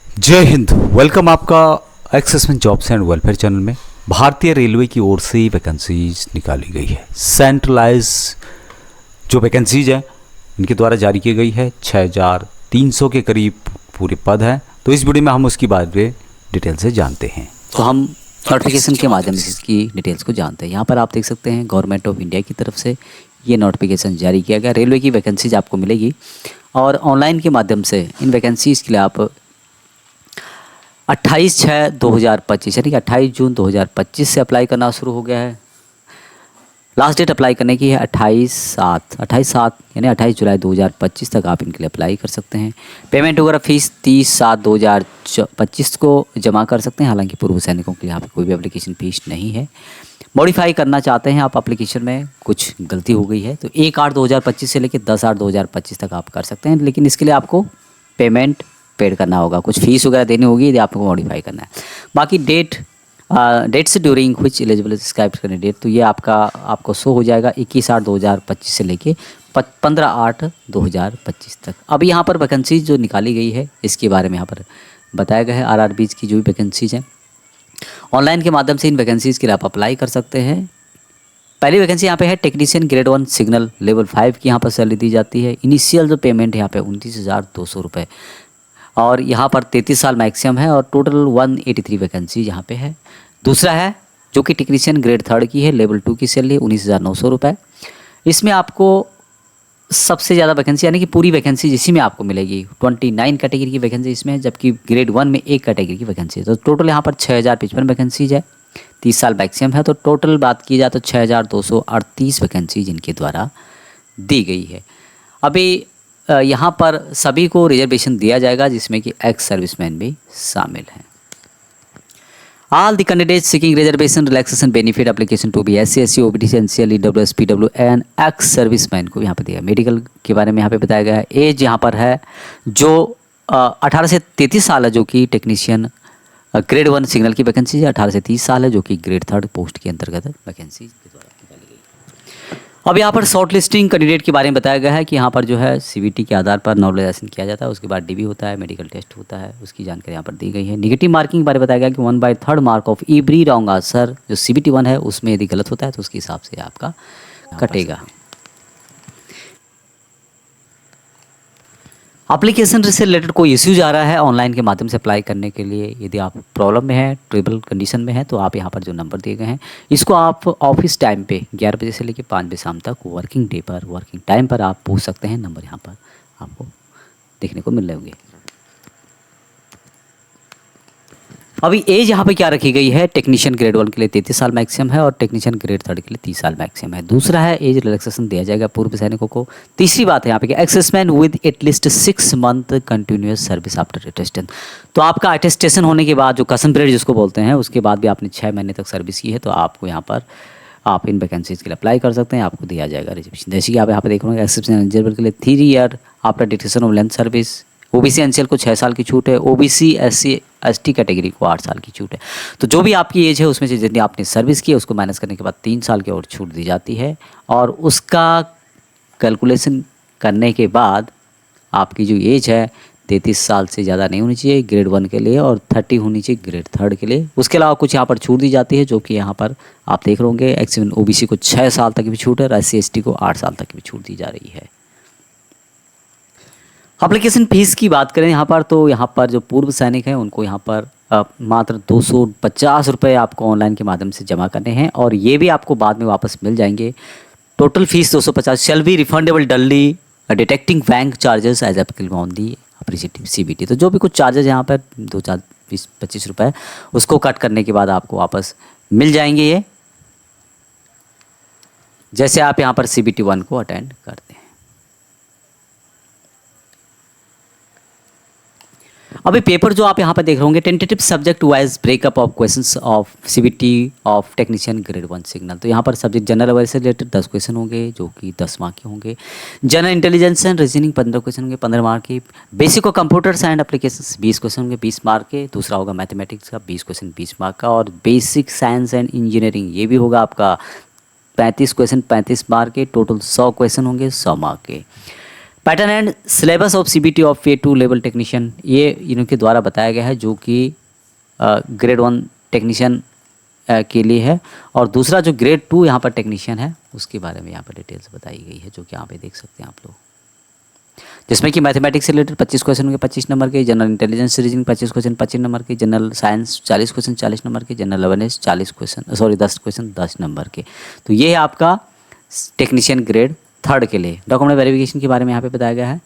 जय हिंद। वेलकम आपका assessment jobs and welfare channel में। भारतीय रेलवे की ओर से वैकेंसीज निकाली गई है। सेंट्रलाइज जो वैकेंसीज है इनके द्वारा जारी की गई है। 6300 के करीब पूरे पद हैं। तो इस वीडियो में हम उसकी बारे में डिटेल से जानते हैं। तो हम नोटिफिकेशन के माध्यम से इसकी डिटेल्स को जानते हैं। यहाँ पर आप देख सकते हैं गवर्नमेंट ऑफ इंडिया की तरफ से ये नोटिफिकेशन जारी किया गया। रेलवे की वैकेंसीज आपको मिलेगी और ऑनलाइन के माध्यम से इन वैकेंसीज़ के लिए आप 28/6/2025 यानी कि 28 जून 2025 से अप्लाई करना शुरू हो गया है। लास्ट डेट अप्लाई करने की है 28/7 यानी 28 जुलाई 2025 तक आप इनके लिए अप्लाई कर सकते हैं। पेमेंट वगैरह फीस 30/7/2025 को जमा कर सकते हैं। हालांकि पूर्व सैनिकों के लिए यहाँ पे कोई भी एप्लीकेशन फीस नहीं है। मॉडिफाई करना चाहते हैं आप एप्लीकेशन में, कुछ गलती हो गई है तो 1/8/2025 से लेकर 10/8/2025 तक आप कर सकते हैं। लेकिन इसके लिए आपको पेमेंट पेड करना होगा, कुछ फीस वगैरह देनी होगी यदि आपको मॉडिफाई करना है। बाकी dates during which eligible subscribe candidate, तो ये आपको शो हो जाएगा 21/8/2025 से लेके 15/8/2025 तक। अब यहाँ पर वैकेंसीज जो निकाली गई है इसके बारे में यहाँ पर बताया गया है। आरआरबीज की जो भी वैकेंसीज हैं ऑनलाइन के माध्यम से इन वैकेंसीज़ के लिए आप अप्लाई कर सकते हैं। पहली वैकेंसी यहाँ पे है टेक्नीशियन ग्रेड 1 सिग्नल लेवल 5 की यहाँ पर सैलरी दी जाती है। इनिशियल जो पेमेंट यहाँ पे 29,200 रुपये और यहाँ पर 33 साल मैक्सिमम है और टोटल 183 वैकेंसी यहाँ पे है। दूसरा है जो कि टेक्नीशियन ग्रेड 3 की है, लेवल 2 की सैलरी 19,900 रुपये। इसमें आपको सबसे ज़्यादा वैकेंसी यानी कि पूरी वैकेंसी इसी में आपको मिलेगी। 29 कैटेगरी की वैकेंसी इसमें है, जबकि ग्रेड 1 में एक कैटेगरी की वैकेंसी है। तो टोटल यहाँ पर 6,055 वैकेंसीज है, 30 साल मैक्सिमम है। तो टोटल बात की जाए तो 6,238 वैकेंसी जिनके द्वारा दी गई है। अभी यहाँ पर सभी को रिजर्वेशन दिया जाएगा जिसमें कि एक्स सर्विसमैन भी शामिल हैं। All the candidates seeking reservation relaxation benefit application to be SC, SC, OBC, NCL, EWS, PW and ex serviceman को यहाँ पे दिया। मेडिकल के बारे में यहाँ पे बताया गया है। एज यहाँ पर है जो 18 से 33 साल है जो कि टेक्नीशियन ग्रेड 1 सिग्नल की वैकेंसी है। 18 से 30 साल है जो कि ग्रेड 3 पोस्ट के अंतर्गत वैकेंसी के द्वारा निकाली गई। अब यहाँ पर शॉर्ट लिस्टिंग कैंडिडेट के बारे में बताया गया है कि यहाँ पर जो है CVT के आधार पर नॉर्मलाइजेशन किया जाता है, उसके बाद DB होता है, मेडिकल टेस्ट होता है, उसकी जानकारी यहाँ पर दी गई है। नेगेटिव मार्किंग के बारे में बताया गया कि 1/3 mark of every wrong answer जो CVT 1 है उसमें यदि गलत होता है तो उसके हिसाब से आपका कटेगा। एप्लीकेशन से रिलेटेड कोई इश्यूज आ रहा है ऑनलाइन के माध्यम से अप्लाई करने के लिए, यदि आप प्रॉब्लम में है, ट्रबल कंडीशन में है, तो आप यहाँ पर जो नंबर दिए गए हैं इसको आप ऑफिस टाइम पे 11 बजे से लेकर 5 बजे शाम तक वर्किंग डे पर, वर्किंग टाइम पर आप पूछ सकते हैं। नंबर यहाँ पर आपको देखने को मिल रहे होंगे। अभी एज यहाँ पे क्या रखी गई है, टेक्नीशियन ग्रेड 1 के लिए 33 साल मैक्सिमम है और टेक्नीशियन ग्रेड 3 के लिए 30 साल मैक्सिमम है। दूसरा है एज रिलैक्सेशन दिया जाएगा पूर्व सैनिकों को। तीसरी बात है यहाँ पे कि ex serviceman with at least 6 month continuous service after attestation, तो आपका अटेस्टेशन होने के बाद जो कसन पीरियड जिसको बोलते हैं उसके बाद भी आपने 6 महीने तक सर्विस की है तो आपको यहाँ पर आप इन वैकेंसीज के लिए अप्लाई कर सकते हैं, आपको दिया जाएगा रिजर्वेशन। जैसे कि आप यहाँ पे देख रहे हैं एक्सेप्शन एलिजिबल के लिए 3 year after detection of length service. OBC NCL को 6 साल की छूट है, OBC SC ST कैटेगरी को 8 साल की छूट है। तो जो भी आपकी एज है उसमें से जितनी आपने सर्विस की है उसको माइनस करने के बाद 3 साल की और छूट दी जाती है और उसका कैलकुलेशन करने के बाद आपकी जो एज है 33 साल से ज़्यादा नहीं होनी चाहिए ग्रेड 1 के लिए और 30 होनी चाहिए ग्रेड 3 के लिए। उसके अलावा कुछ यहाँ पर छूट दी जाती है जो कि यहाँ पर आप देख रहे होंगे। एक्सिवन OBC को 6 साल तक भी छूट है और SC ST को 8 साल तक भी छूट दी जा रही है। एप्लीकेशन फ़ीस की बात करें यहाँ पर, तो यहाँ पर जो पूर्व सैनिक हैं उनको यहाँ पर मात्र 250 रुपये आपको ऑनलाइन के माध्यम से जमा करने हैं और ये भी आपको बाद में वापस मिल जाएंगे। Total fees 250 shall be refundable duly deducting bank charges as applicable on the appreciative CVT। तो जो भी कुछ चार्जेस यहाँ पर 2-4-20-25 रुपये उसको कट करने के बाद आपको वापस मिल जाएंगे ये, जैसे आप यहाँ पर CVT 1 को अटेंड करते हैं। अभी पेपर जो आप यहाँ पर देख रहे होंगे tentative subject wise breakup of questions of CVT of technician grade 1 signal. तो यहाँ पर सब्जेक्ट जनरल अवेयर से रिलेटेड 10 क्वेश्चन होंगे जो कि 10 मार्क के होंगे। General intelligence and reasoning 15 question होंगे 15 मार्क के। Basic of computers and applications 20 question होंगे 20 मार्क के। दूसरा होगा मैथमेटिक्स का 20 क्वेश्चन 20 मार्क का और बेसिक साइंस एंड इंजीनियरिंग ये भी होगा आपका 35 क्वेश्चन 35 मार्क के। टोटल 100 क्वेश्चन होंगे 100 मार्क के। Pattern and syllabus of CBT of A2 level technician, ये इनके द्वारा बताया गया है, जो कि ग्रेड 1 टेक्नीशियन के लिए है। और दूसरा जो ग्रेड 2 यहाँ पर टेक्नीशियन है उसके बारे में यहाँ पर डिटेल्स बताई गई है, जो कि यहाँ पे देख सकते हैं आप लोग, जिसमें कि मैथमेटिक्स से रिलेटेड 25 क्वेश्चन होंगे 25 नंबर के, general intelligence reasoning 25 question 25 number के, जनरल साइंस 40 क्वेश्चन 40 नंबर के, general awareness 40 question 10 question 10 number के। तो ये है आपका टेक्नीशियन ग्रेड 3 के लिए। डॉक्यूमेंट वेरिफिकेशन के बारे में यहाँ पे बताया गया है।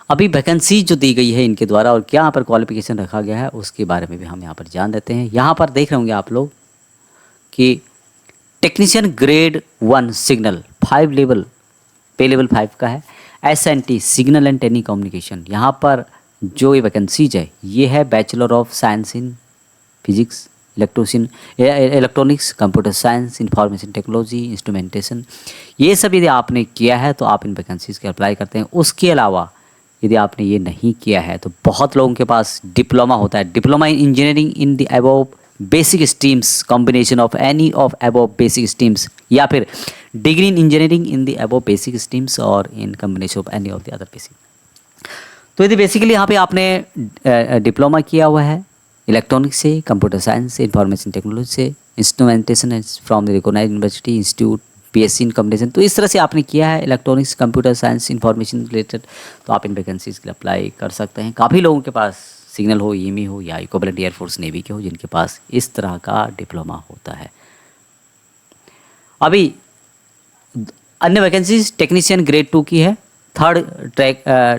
अभी वैकेंसी जो दी गई है इनके द्वारा और क्या यहाँ पर क्वालिफिकेशन रखा गया है उसके बारे में भी हम यहाँ पर जान देते हैं। यहाँ पर देख रहे होंगे आप लोग कि technician grade 1 signal 5 level, pay level 5 का है। SNT signal and telecommunication, यहाँ पर जो ये वैकेंसीज है ये है bachelor of science in physics, electronics, computer science, information technology, instrumentation, ये सब यदि आपने किया है तो आप इन वैकेंसीज के अप्लाई करते हैं। उसके अलावा यदि आपने ये नहीं किया है तो बहुत लोगों के पास डिप्लोमा होता है, diploma in engineering in the above basic streams, combination of any of above basic streams, या फिर degree in engineering in the above basic streams और in combination of any of the other basic. तो यदि basically यहाँ पे आपने diploma किया हुआ है इलेक्ट्रॉनिक्स से, कंप्यूटर साइंस से, इंफॉर्मेशन टेक्नोलॉजी से, instrumentation from the recognized university institute, BSc in combination, तो इस तरह से आपने किया है electronics, computer science, information related, तो आप इन वैकेंसीज के लिए अप्लाई कर सकते हैं। काफ़ी लोगों के पास सिग्नल हो, EME हो या इक्विवेलेंट एयरफोर्स नेवी के हो जिनके पास इस तरह का डिप्लोमा होता है। अभी अन्य वैकेंसीज टेक्नीशियन ग्रेड 2 की है, 3rd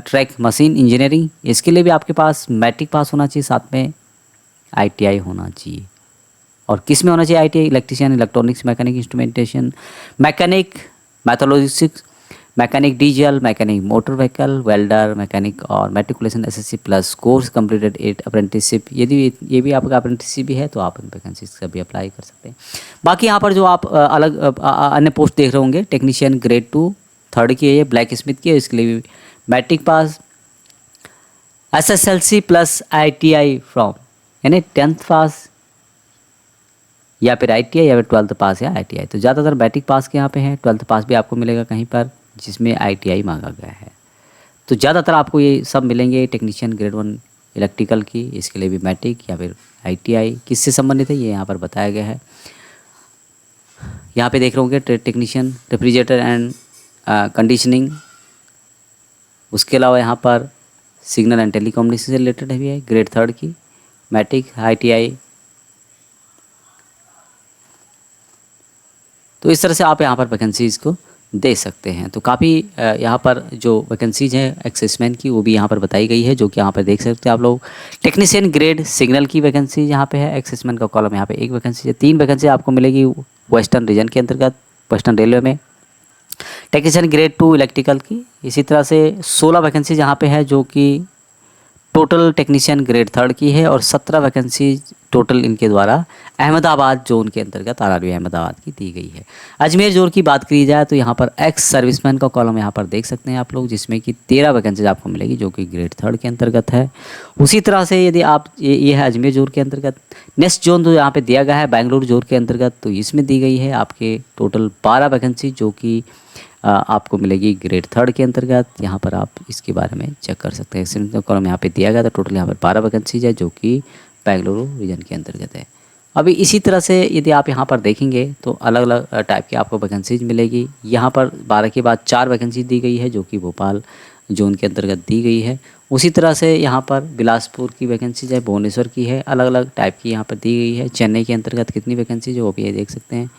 ट्रैक मशीन इंजीनियरिंग, इसके लिए भी आपके पास मैट्रिक पास होना चाहिए, साथ में ITI होना चाहिए। और किस में होना चाहिए ITI? Electrician, electronics, mechanic, instrumentation, mechanic, मैथोलॉजिक्स, mechanic diesel, mechanic motor vehicle, welder, mechanic और matriculation SSC plus course completed 8 apprenticeship, यदि ये भी आपका अप्रेंटिसशिप भी है तो आप इन वैकेंसीज का भी अप्लाई कर सकते हैं। बाकी यहाँ पर जो आप अलग अन्य पोस्ट देख रहे होंगे, टेक्नीशियन ग्रेड 2 3rd की है, ये ब्लैक स्मिथ की है, इसके लिए भी matric pass, SSLC plus ITI from, यानी 10th पास या फिर ITI या फिर 12th पास या ITI। तो ज़्यादातर मैट्रिक पास के यहाँ पे हैं, 12th पास भी आपको मिलेगा कहीं पर जिसमें ITI मांगा गया है। तो ज़्यादातर आपको ये सब मिलेंगे टेक्नीशियन ग्रेड 1 इलेक्ट्रिकल की, इसके लिए भी मैट्रिक या फिर ITI। किससे संबंधित है ये यहाँ पर बताया गया है। यहाँ पे देख रहे होंगे टेक्नीशियन रेफ्रिजरेटर एंड कंडीशनिंग, उसके अलावा यहाँ पर सिग्नल एंड टेलीकम्युनिकेशन से रिलेटेड भी है, ग्रेड 3rd की, मैट्रिक, ITI। तो इस तरह से आप यहाँ पर वैकेंसीज़ को दे सकते हैं। तो काफ़ी यहाँ पर जो वैकेंसीज हैं एक्सेसमैन की वो भी यहाँ पर बताई गई है, जो कि यहाँ पर देख सकते हैं आप लोग। टेक्नीशियन ग्रेड सिग्नल की वैकेंसी यहाँ पे है, एक्सेसमैन का कॉलम यहाँ पे एक वैकेंसी है। 3 वैकेंसी आपको मिलेगी वेस्टर्न रीजन के अंतर्गत, वेस्टर्न रेलवे में। टेक्नीशियन ग्रेड 2 इलेक्ट्रिकल की इसी तरह से 16 वैकेंसीज यहाँ पे है, जो कि टोटल टेक्नीशियन ग्रेड 3rd की है, और 17 वैकेंसी टोटल इनके द्वारा अहमदाबाद जोन के अंतर्गत RRB अहमदाबाद की दी गई है। अजमेर जोन की बात करी जाए तो यहाँ पर एक्स सर्विसमैन का कॉलम यहाँ पर देख सकते हैं आप लोग, जिसमें कि 13 वैकेंसीज आपको मिलेगी, जो कि ग्रेड 3rd के अंतर्गत है। उसी तरह से यदि आप ये है अजमेर जोन के अंतर्गत। नेक्स्ट जोन जो यहाँ पर दिया गया है बेंगलुरु जोन के अंतर्गत, तो इसमें दी गई है आपके टोटल 12 वैकेंसी, जो कि आपको मिलेगी ग्रेड 3rd के अंतर्गत। यहाँ पर आप इसके बारे में चेक कर सकते हैं। एक्सेलेंट कॉलम यहाँ पे दिया गया था, टोटल यहाँ पर 12 वैकेंसीज है, जो कि बेंगलुरु रीजन के अंतर्गत है। अभी इसी तरह से यदि आप यहाँ पर देखेंगे तो अलग अलग टाइप की आपको वैकेंसीज मिलेगी। यहाँ पर 12 के बाद 4 वैकेंसी दी गई है, जो कि भोपाल जोन के अंतर्गत दी गई है। उसी तरह से यहाँ पर बिलासपुर की वैकेंसीज है, भुवनेश्वर की है, अलग अलग टाइप की यहाँ पर दी गई है। चेन्नई के अंतर्गत कितनी वैकेंसीज है वो भी ये देख सकते हैं।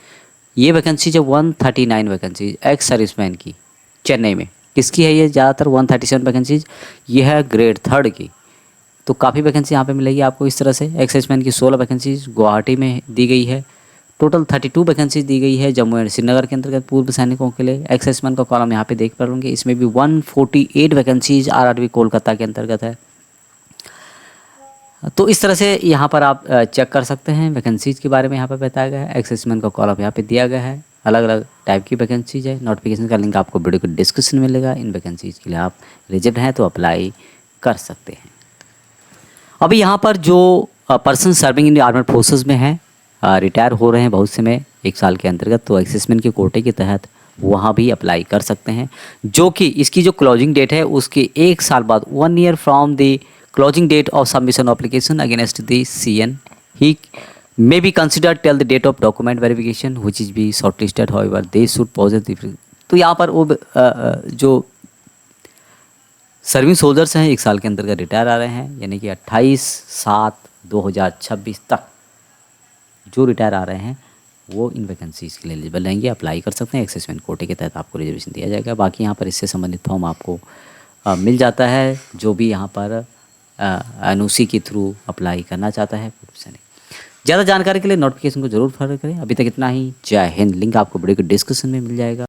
ये वैकेंसी जो 139 वैकेंसी एक्स सर्विसमैन की चेन्नई में, किसकी है ये? ज़्यादातर 137 वैकेंसीज ये है ग्रेड 3rd की। तो काफ़ी वैकेंसी यहाँ पे मिलेगी आपको इस तरह से। एक्स सर्विसमैन की 16 वैकेंसीज गुवाहाटी में दी गई है। टोटल 32 वैकेंसीज दी गई है जम्मू एंड श्रीनगर के अंतर्गत पूर्व सैनिकों के लिए। एक्स सर्विसमैन का कॉलम यहाँ पे देख पा लोगे, इसमें भी 148 वैकेंसीज RRB कोलकाता के अंतर्गत है। तो इस तरह से यहाँ पर आप चेक कर सकते हैं वैकेंसीज के बारे में यहाँ पर बताया गया है। एक्स सर्विसमैन का कॉलम यहाँ पे दिया गया है, अलग अलग टाइप की वैकेंसीज है। नोटिफिकेशन का लिंक आपको वीडियो के डिस्क्रिप्शन में मिलेगा। इन वैकेंसीज के लिए आप एलिजिबल हैं तो अप्लाई कर सकते हैं। अभी यहाँ पर जो person serving in armed forces में हैं, रिटायर हो रहे हैं बहुत से में 1 साल के अंतर्गत, तो एक्सेसमेंट के कोटे के तहत वहाँ भी अप्लाई कर सकते हैं, जो कि इसकी जो क्लोजिंग डेट है उसके 1 साल बाद 1 year from the closing date of submission application against the CN he may be considered till the date of document verification which is be shortlisted, however they should possess the। तो यहाँ पर वो जो service holders हैं 1 साल के अंदर का रिटायर आ रहे हैं, यानी कि 28/7/2026 तक जो रिटायर आ रहे हैं वो इन वैकेंसीज़ के लिए एलिजिबल रहेंगे, अप्लाई कर सकते हैं। एक्सेसमेंट कोटे के तहत आपको रिजर्वेशन दिया जाएगा। बाकी यहाँ पर इससे संबंधित फॉर्म आपको मिल जाता है, जो भी यहाँ पर NOC के थ्रू अप्लाई करना चाहता है। ज़्यादा जानकारी के लिए नोटिफिकेशन को जरूर फॉलो करें। अभी तक इतना ही। जय हिंद। लिंक आपको वीडियो के डिस्क्रिप्शन में मिल जाएगा।